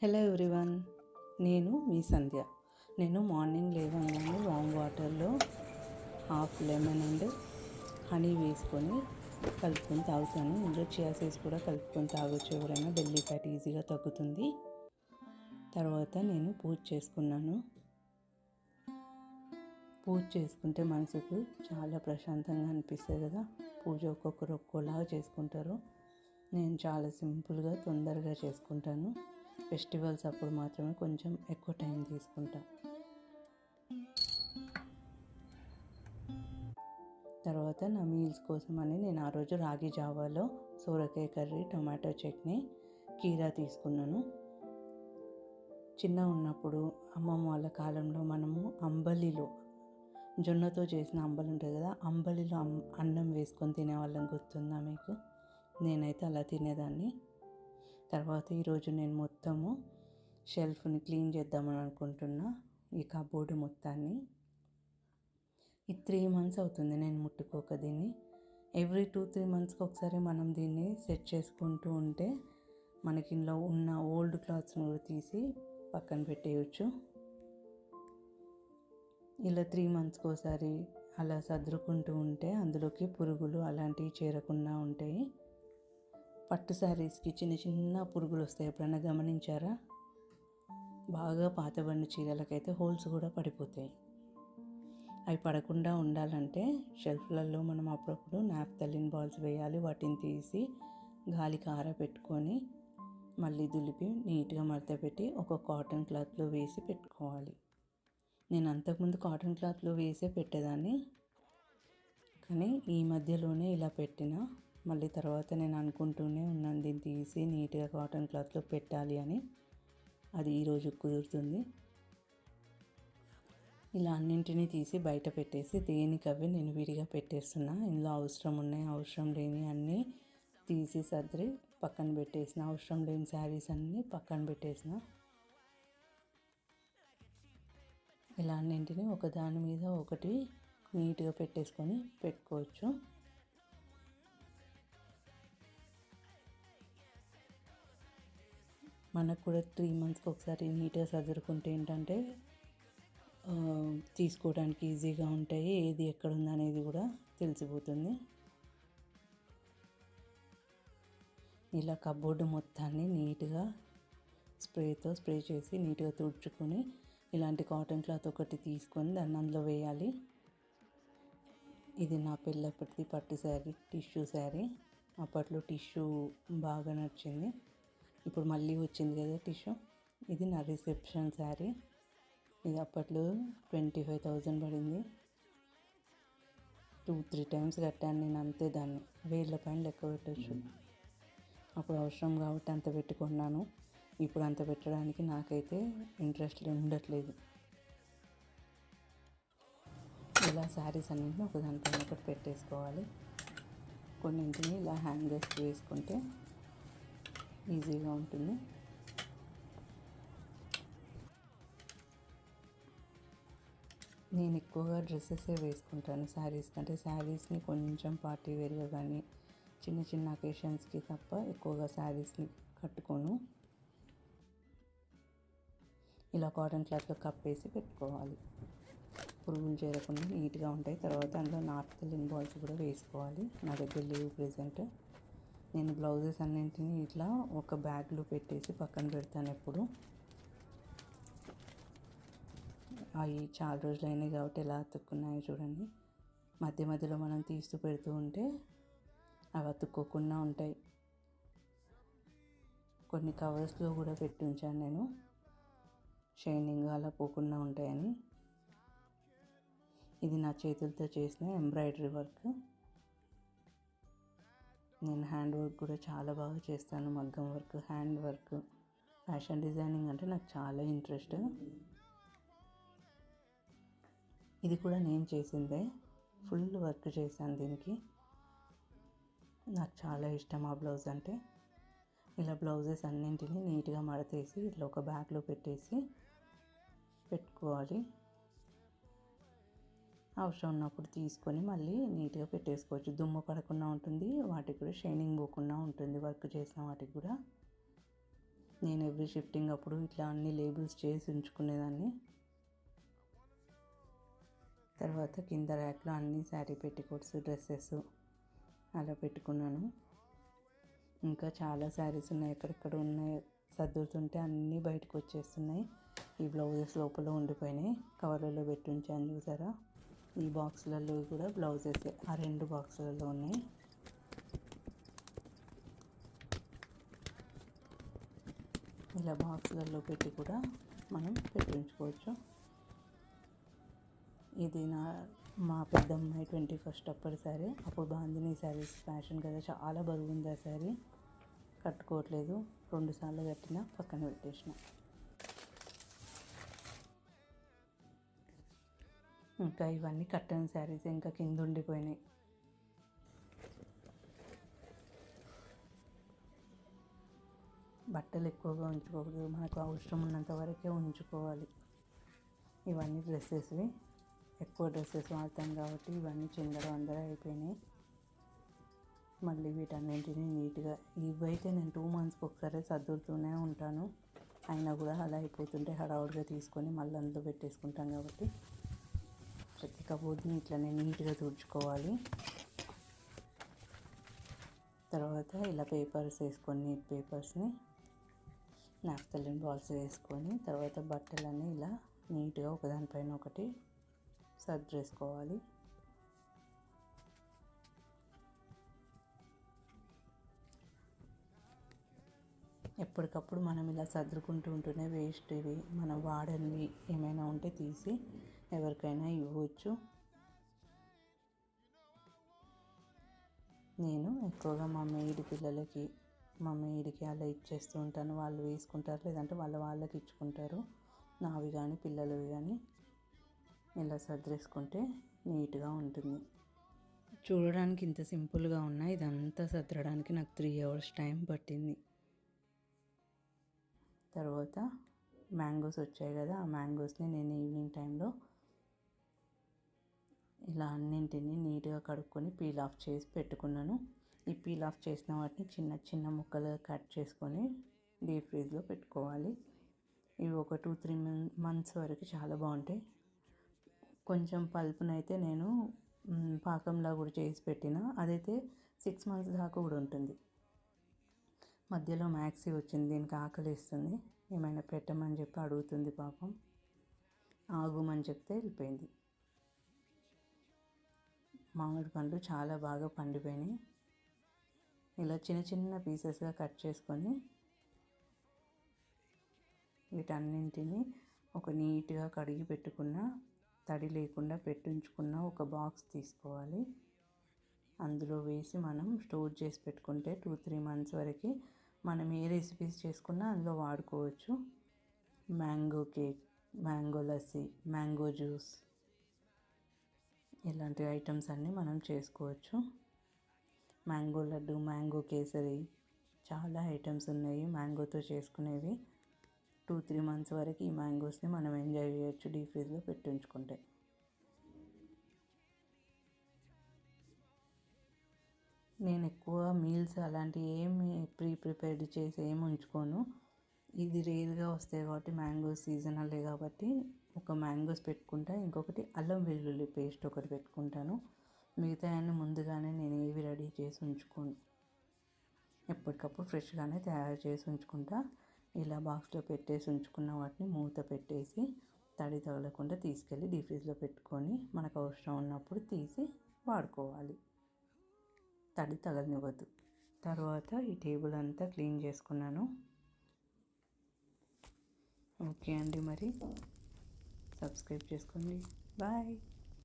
Hello everyone, నేను మీ సంధ్య. నేను morning లేవగానే వామ్ వాటర్లో హాఫ్ లెమన్ అండ్ హనీ వేసుకొని కలుపుకొని తాగుతాను. ఇందులో చియా సీడ్స్ కూడా కలుపుకొని తాగొచ్చు. ఎవరైనా బెల్లీ ఫ్యాట్ ఈజీగా తగ్గుతుంది. తర్వాత నేను పూజ చేసుకున్నాను. పూజ చేసుకుంటే మనసుకు చాలా ప్రశాంతంగా అనిపిస్తుంది కదా. పూజ ఒక్కొక్కరు ఒక్కోలాగా చేసుకుంటారు. నేను చాలా సింపుల్గా తొందరగా చేసుకుంటాను. ఫెస్టివల్స్ అప్పుడు మాత్రమే కొంచెం ఎక్కువ టైం తీసుకుంటా. తర్వాత నా మీల్స్ కోసమని నేను ఆ రోజు రాగి జావాలో సోరకాయ కర్రీ, టొమాటో చట్నీ, కీరా తీసుకున్నాను. చిన్న ఉన్నప్పుడు అమ్మమ్మ వాళ్ళ కాలంలో మనము అంబలిలో, జొన్నతో చేసిన అంబలి ఉంటుంది కదా, అంబలిలో అన్నం వేసుకొని తినేవాళ్ళం. గుర్తుందా మీకు? నేనైతే అలా తినేదాన్ని. తర్వాత ఈరోజు నేను మొత్తము షెల్ఫ్ని క్లీన్ చేద్దామని అనుకుంటున్నా. ఈ కబోర్డు మొత్తాన్ని. ఈ 3 months అవుతుంది నేను ముట్టుకోక దీన్ని. ఎవ్రీ 2-3 monthsకి ఒకసారి మనం దీన్ని సెట్ చేసుకుంటూ ఉంటే మనకి ఇందులో ఉన్న ఓల్డ్ క్లాత్స్ని కూడా తీసి పక్కన పెట్టేయచ్చు. ఇలా 3 monthsకి ఒకసారి అలా సర్దుకుంటూ ఉంటే అందులోకి పురుగులు అలాంటివి చేరకుండా ఉంటాయి. పట్టు శారీస్కి చిన్న చిన్న పురుగులు వస్తాయి, ఎప్పుడైనా గమనించారా? బాగా పాతబడిన చీరలకైతే హోల్స్ కూడా పడిపోతాయి. అవి పడకుండా ఉండాలంటే షెల్ఫ్లలో మనం అప్పుడప్పుడు నాప్థలిన్ బాల్స్ వేయాలి. వాటిని తీసి గాలికి ఆరబెట్టుకొని మళ్ళీ దులిపి నీట్గా మడత పెట్టి ఒక కాటన్ క్లాత్లో వేసి పెట్టుకోవాలి. నేను అంతకుముందు కాటన్ క్లాత్లో వేసే పెట్టేదాన్ని, కానీ ఈ మధ్యలోనే ఇలా పెట్టిన. మళ్ళీ తర్వాత నేను అనుకుంటూనే ఉన్నాను దీన్ని తీసి నీట్గా కాటన్ క్లాత్లో పెట్టాలి అని. అది ఈరోజు కుదురుతుంది. ఇలా అన్నింటినీ తీసి బయట పెట్టేసి దేనికవి నేను విడిగా పెట్టేస్తున్నా. ఇందులో అవసరం ఉన్నాయి, అవసరం లేని అన్నీ తీసి సర్ది పక్కన పెట్టేసిన. అవసరం లేని శారీస్ అన్నీ పక్కన పెట్టేసిన. ఇలా అన్నింటినీ ఒకదాని మీద ఒకటి నీట్గా పెట్టేసుకొని పెట్టుకోవచ్చు. మనకు కూడా 3 monthsకి ఒకసారి నీట్గా సర్దుకుంటే ఏంటంటే తీసుకోవడానికి ఈజీగా ఉంటాయి. ఏది ఎక్కడ ఉందనేది కూడా తెలిసిపోతుంది. ఇలా కబోర్డు మొత్తాన్ని నీట్గా స్ప్రేతో స్ప్రే చేసి నీట్గా తుడుచుకొని ఇలాంటి కాటన్ క్లాత్ ఒకటి తీసుకొని దాన్ని అందులో వేయాలి. ఇది నా పెళ్ళప్పటిది పట్టు శారీ, టిష్యూ శారీ. అప్పట్లో టిష్యూ బాగా నచ్చింది. ఇప్పుడు మళ్ళీ వచ్చింది కదా టిష్యూ. ఇది నా రిసెప్షన్ శారీ. ఇది అప్పట్లో 25,000 పడింది. 2-3 times కట్టాను నేను అంతే. దాన్ని వేళ్ళ పైన లెక్క పెట్టచ్చు. అప్పుడు అవసరం కాబట్టి అంత పెట్టుకున్నాను. ఇప్పుడు అంత పెట్టడానికి నాకైతే ఇంట్రెస్ట్ ఉండట్లేదు. ఇలా శారీస్ అన్నింటినీ ఒక దానిపైన ఒకటి పెట్టేసుకోవాలి. కొన్నింటిని ఇలా హ్యాంగర్స్ వేసుకుంటే ఈజీగా ఉంటుంది. నేను ఎక్కువగా డ్రెస్సెసే వేసుకుంటాను శారీస్ కంటే. శారీస్ని కొంచెం పార్టీ వేర్గా కానీ చిన్న చిన్న అకేషన్స్కి తప్ప ఎక్కువగా శారీస్ని కట్టుకోను. ఇలా కాటన్ క్లాత్లో కప్పేసి పెట్టుకోవాలి. పురుగులు చేరకుండా నీట్గా ఉంటాయి. తర్వాత అందులో నాప్థలిన్ బాల్స్ కూడా వేసుకోవాలి. నా దగ్గర లేవు ప్రెజెంట్. నేను బ్లౌజెస్ అన్నింటినీ ఇట్లా ఒక బ్యాగ్లో పెట్టేసి పక్కన పెడతాను ఎప్పుడు. అవి చాలా రోజులు అయినాయి కాబట్టి ఎలా అతుక్కున్నాయో చూడండి. మధ్య మధ్యలో మనం తీస్తూ పెడుతూ ఉంటే అవి అతుక్కోకుండా ఉంటాయి. కొన్ని కవర్స్లో కూడా పెట్టి ఉంచాను నేను, షైనింగ్ అలా పోకుండా ఉంటాయని. ఇది నా చేతులతో చేసిన ఎంబ్రాయిడరీ వర్క్. నేను హ్యాండ్ వర్క్ కూడా చాలా బాగా చేస్తాను. మగ్గం work, hand work, fashion designing అంటే నాకు చాలా ఇంట్రెస్ట్. ఇది కూడా నేను చేసిందే. ఫుల్ వర్క్ చేశాను దీనికి. నాకు చాలా ఇష్టం ఆ బ్లౌజ్ అంటే. ఇలా బ్లౌజెస్ అన్నింటినీ నీట్గా మడతేసి ఇట్లా ఒక బ్యాగ్లో పెట్టేసి పెట్టుకోవాలి. అవసరం ఉన్నప్పుడు తీసుకొని మళ్ళీ నీట్గా పెట్టేసుకోవచ్చు. దుమ్ము పడకుండా ఉంటుంది, వాటికి కూడా షైనింగ్ పోకుండా ఉంటుంది. వర్క్ చేసిన వాటికి కూడా. నేను ఎవ్రీ షిఫ్టింగ్ అప్పుడు ఇట్లా అన్ని లేబుల్స్ చేసి ఉంచుకునేదాన్ని. తర్వాత కింద ర్యాక్లో అన్ని శారీ పెట్టికోట్స్, డ్రెస్సెస్ అలా పెట్టుకున్నాను. ఇంకా చాలా శారీస్ ఉన్నాయి, ఎక్కడెక్కడ ఉన్నాయి సర్దుతుంటే అన్నీ బయటకు వచ్చేస్తున్నాయి. ఈ బ్లౌజెస్ లోపల ఉండిపోయినాయి, కవర్లలో పెట్టి ఉంచాను చూసారా. ఈ బాక్సులలో కూడా బ్లౌజెస్ ఆ 2 బాక్సులలో ఉన్నాయి. ఇలా బాక్సులలో పెట్టి కూడా మనం పెట్టి ఉంచుకోవచ్చు. ఇది మా పెద్దమ్మాయి 21st అప్పటి శారీ. అప్పుడు బాందిని శారీస్ ఫ్యాషన్ కదా, చాలా బరువు ఉంది ఆ శారీ. కట్టుకోవట్లేదు, 2 సార్లు కట్టిన పక్కన పెట్టేసిన. ఇంకా ఇవన్నీ కట్టని శారీస్ ఇంకా కింద ఉండిపోయినాయి. బట్టలు ఎక్కువగా ఉంచుకోకూడదు, మనకు అవసరం ఉన్నంత వరకే ఉంచుకోవాలి. ఇవన్నీ డ్రెస్సెస్వి, ఎక్కువ డ్రెస్సెస్ వాడతాను కాబట్టి ఇవన్నీ చిందర వందర అయిపోయినాయి. మళ్ళీ వీటన్నింటినీ నీట్గా, ఇవైతే నేను 2 monthsకి ఒకసారి సర్దుతూనే ఉంటాను. అయినా కూడా అలా అయిపోతుంటే హడావుడిగా తీసుకొని మళ్ళీ అందులో పెట్టేసుకుంటాం కాబట్టి ప్రతి కబోర్డ్ని ఇట్లనే నీట్గా తుడుచుకోవాలి. తర్వాత ఇలా పేపర్స్ వేసుకొని, నీట్ పేపర్స్ని నాప్థలిన్ బాల్స్ వేసుకొని, తర్వాత బట్టలన్నీ ఇలా నీట్గా ఒకదానిపైన ఒకటి సర్దేసుకోవాలి. ఎప్పటికప్పుడు మనం ఇలా సర్దుకుంటూ ఉంటూనే వేస్ట్ ఇవి మనం వాడనివి ఏమైనా ఉంటే తీసి ఎవరికైనా ఇవ్వచ్చు. నేను ఎక్కువగా మా మెయిడ్ పిల్లలకి, మా మెయిడ్కి అలా ఇచ్చేస్తూ ఉంటాను. వాళ్ళు వేసుకుంటారు, లేదంటే వాళ్ళకి ఇచ్చుకుంటారు. నావి కానీ పిల్లలవి కానీ ఇలా సర్దేసుకుంటే నీట్గా ఉంటుంది. చూడడానికి ఇంత సింపుల్గా ఉన్నా ఇదంతా సర్దడానికి నాకు 3 hours టైం పట్టింది. తర్వాత మ్యాంగోస్ వచ్చాయి కదా, ఆ మ్యాంగోస్ని నేను ఈవినింగ్ టైంలో ఇలా అన్నింటినీ నీట్గా కడుక్కొని పీల్ ఆఫ్ చేసి పెట్టుకున్నాను. ఈ పీల్ ఆఫ్ చేసిన వాటిని చిన్న చిన్న ముక్కలుగా కట్ చేసుకొని డీప్ ఫ్రీజ్లో పెట్టుకోవాలి. ఇవి ఒక 2-3 months వరకు చాలా బాగుంటాయి. కొంచెం పల్పునైతే నేను పాకంలా కూడా చేసి పెట్టిన, అదైతే 6 months దాకా కూడా ఉంటుంది. మధ్యలో మ్యాక్సీ వచ్చింది, దీనికి ఆకలిస్తుంది, ఏమైనా పెట్టమని చెప్పి అడుగుతుంది పాపం. ఆగుమని చెప్తే వెళ్ళిపోయింది. మామిడి పండ్లు చాలా బాగా పండిపోయినాయి. ఇలా చిన్న చిన్న పీసెస్గా కట్ చేసుకొని వీటన్నింటినీ ఒక నీట్గా కడిగి పెట్టుకున్న, తడి లేకుండా పెట్టుంచుకున్న ఒక బాక్స్ తీసుకోవాలి. అందులో వేసి మనం స్టోర్ చేసి పెట్టుకుంటే 2-3 months వరకు మనం ఏ రెసిపీస్ చేసుకున్నా అందులో వాడుకోవచ్చు. Mango cake, mango lassi, mango juice, ఇలాంటి ఐటమ్స్ అన్నీ మనం చేసుకోవచ్చు. మ్యాంగో లడ్డు, మ్యాంగో కేసరి, చాలా ఐటమ్స్ ఉన్నాయి మ్యాంగోతో చేసుకునేవి. 2-3 months వరకు ఈ మ్యాంగోస్ని మనం ఎంజాయ్ చేయొచ్చు డీప్ ఫ్రీజ్లో పెట్టుంచుకుంటే. నేను ఎక్కువ మీల్స్ అలాంటివి ఏమి ప్రిపేర్డ్ చేసి ఏమి ఉంచుకోను. ఇది రేర్గా వస్తాయి కాబట్టి మ్యాంగో సీజనలే కాబట్టి ఒక మ్యాంగోస్ పెట్టుకుంటా, ఇంకొకటి అల్లం వెల్లుల్లి పేస్ట్ ఒకటి పెట్టుకుంటాను. మిగతా అన్ని ముందుగానే నేను ఏవి రెడీ చేసి ఉంచుకోను, ఎప్పటికప్పుడు ఫ్రెష్గానే తయారు చేసి ఉంచుకుంటా. ఇలా బాక్స్లో పెట్టేసి ఉంచుకున్న వాటిని మూత పెట్టేసి తడి తగలకుండా తీసుకెళ్ళి డీప్ ఫ్రీజ్లో పెట్టుకొని మనకు అవసరం ఉన్నప్పుడు తీసి వాడుకోవాలి, తడి తగలనివ్వద్దు. తర్వాత ఈ టేబుల్ అంతా క్లీన్ చేసుకున్నాను. ఓకే అండి, మరి సబ్స్క్రైబ్ చేసుకోండి. బాయ్.